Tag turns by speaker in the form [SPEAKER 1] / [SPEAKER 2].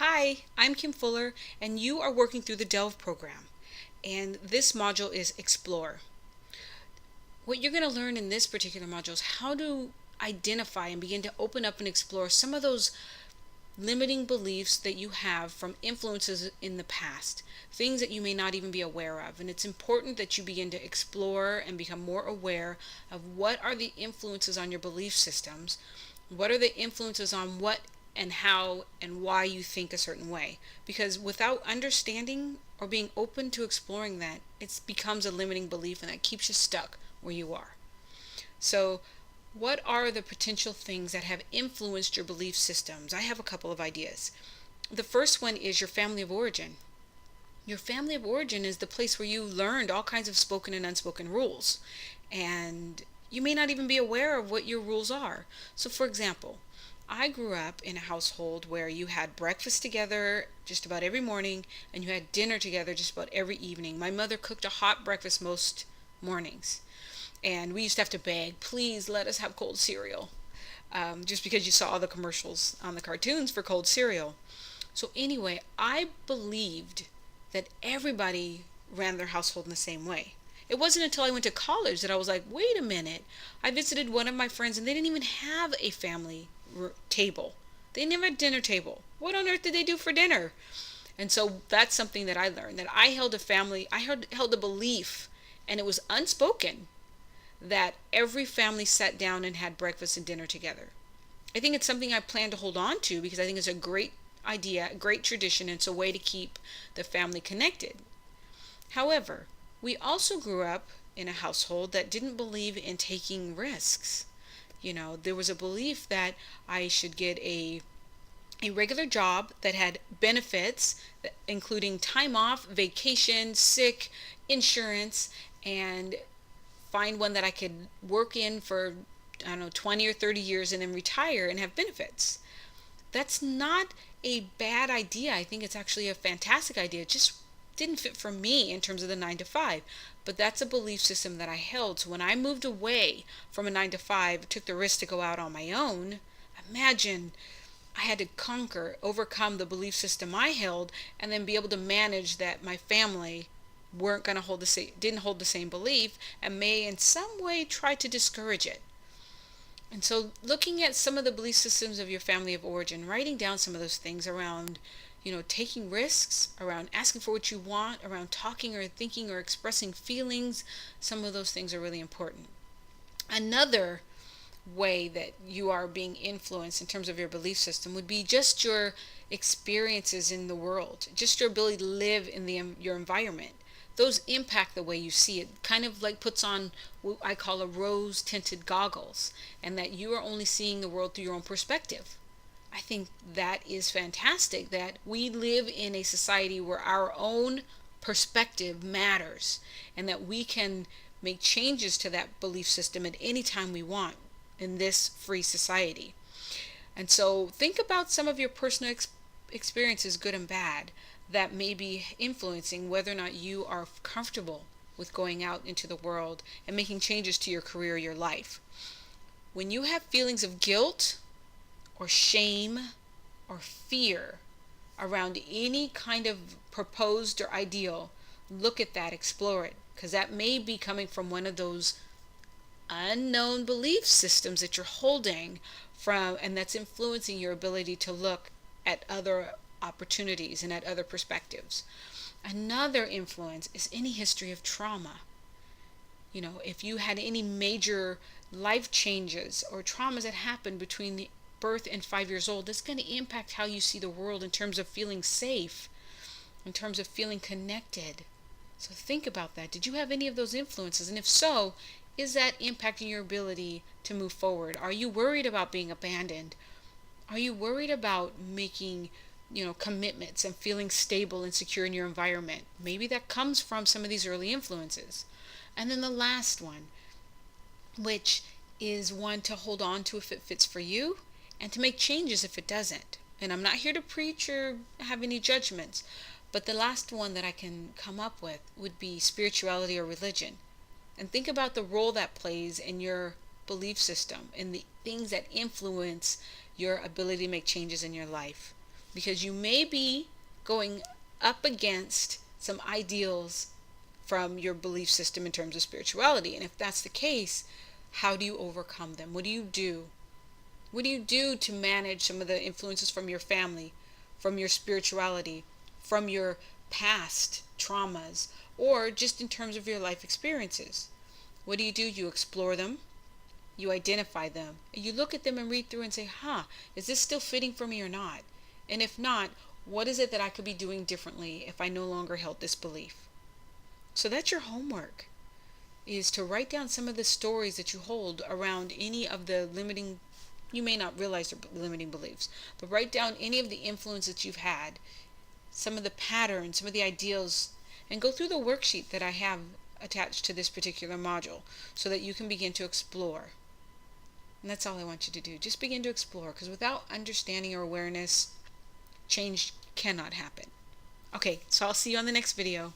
[SPEAKER 1] Hi, I'm Kim Fuller, and you are working through the Delve program. And this module is Explore. What you're going to learn in this particular module is how to identify and begin to open up and explore some of those limiting beliefs that you have from influences in the past, things that you may not even be aware of. And it's important that you begin to explore and become more aware of what are the influences on your belief systems, what are the influences on what and how and why you think a certain way. Because without understanding or being open to exploring that, it becomes a limiting belief and that keeps you stuck where you are. So what are the potential things that have influenced your belief systems? I have a couple of ideas. The first one is your family of origin. Your family of origin is the place where you learned all kinds of spoken and unspoken rules. And you may not even be aware of what your rules are. So, for example, I grew up in a household where you had breakfast together just about every morning and you had dinner together just about every evening. My mother cooked a hot breakfast most mornings. And we used to have to beg, please let us have cold cereal, just because you saw all the commercials on the cartoons for cold cereal. So anyway, I believed that everybody ran their household in the same way. It wasn't until I went to college that I was like, wait a minute. I visited one of my friends and they didn't even have a family table. They didn't have a dinner table. What on earth did they do for dinner? And so that's something that I learned, that I held a family, held a belief, and it was unspoken, that every family sat down and had breakfast and dinner together. I think it's something I plan to hold on to because I think it's a great idea, a great tradition, and it's a way to keep the family connected. However, we also grew up in a household that didn't believe in taking risks. There was a belief that I should get a regular job that had benefits, including time off, vacation, sick, insurance, and find one that I could work in for, I don't know, 20 or 30 years and then retire and have benefits. That's not a bad idea. I think it's actually a fantastic idea. It just didn't fit for me in terms of the 9 to 5. But that's a belief system that I held. So when I moved away from a 9 to 5, took the risk to go out on my own, imagine I had to overcome the belief system I held, and then be able to manage that my family weren't going to didn't hold the same belief, and may in some way try to discourage it. And so looking at some of the belief systems of your family of origin, writing down some of those things around, taking risks, around asking for what you want, around talking or thinking or expressing feelings, some of those things are really important. Another way that you are being influenced in terms of your belief system would be just your experiences in the world, just your ability to live in your environment. Those impact the way you see it, kind of like puts on what I call a rose tinted goggles, and that you are only seeing the world through your own perspective. I think that is fantastic, that we live in a society where our own perspective matters, and that we can make changes to that belief system at any time we want in this free society. And so think about some of your personal experiences, good and bad, that may be influencing whether or not you are comfortable with going out into the world and making changes to your career, your life. When you have feelings of guilt or shame or fear around any kind of proposed or ideal, look at that, explore it, because that may be coming from one of those unknown belief systems that you're holding from, and that's influencing your ability to look at other opportunities and at other perspectives. Another influence is any history of trauma. If you had any major life changes or traumas that happened between the birth and 5 years old, that's going to impact how you see the world in terms of feeling safe, in terms of feeling connected. So think about that. Did you have any of those influences? And if so, is that impacting your ability to move forward? Are you worried about being abandoned? Are you worried about making, commitments and feeling stable and secure in your environment? Maybe that comes from some of these early influences. And then the last one, which is one to hold on to if it fits for you, and to make changes if it doesn't. And I'm not here to preach or have any judgments, but the last one that I can come up with would be spirituality or religion. And think about the role that plays in your belief system and the things that influence your ability to make changes in your life. because you may be going up against some ideals from your belief system in terms of spirituality. And if that's the case, how do you overcome them? What do you do? What do you do to manage some of the influences from your family, from your spirituality, from your past traumas, or just in terms of your life experiences? What do? You explore them, you identify them, and you look at them and read through and say, is this still fitting for me or not? And if not, what is it that I could be doing differently if I no longer held this belief? So that's your homework, is to write down some of the stories that you hold around any of the limiting, you may not realize they're limiting beliefs, but write down any of the influence that you've had, some of the patterns, some of the ideals, and go through the worksheet that I have attached to this particular module so that you can begin to explore. And that's all I want you to do. Just begin to explore, because without understanding or awareness, change cannot happen. Okay, so I'll see you on the next video.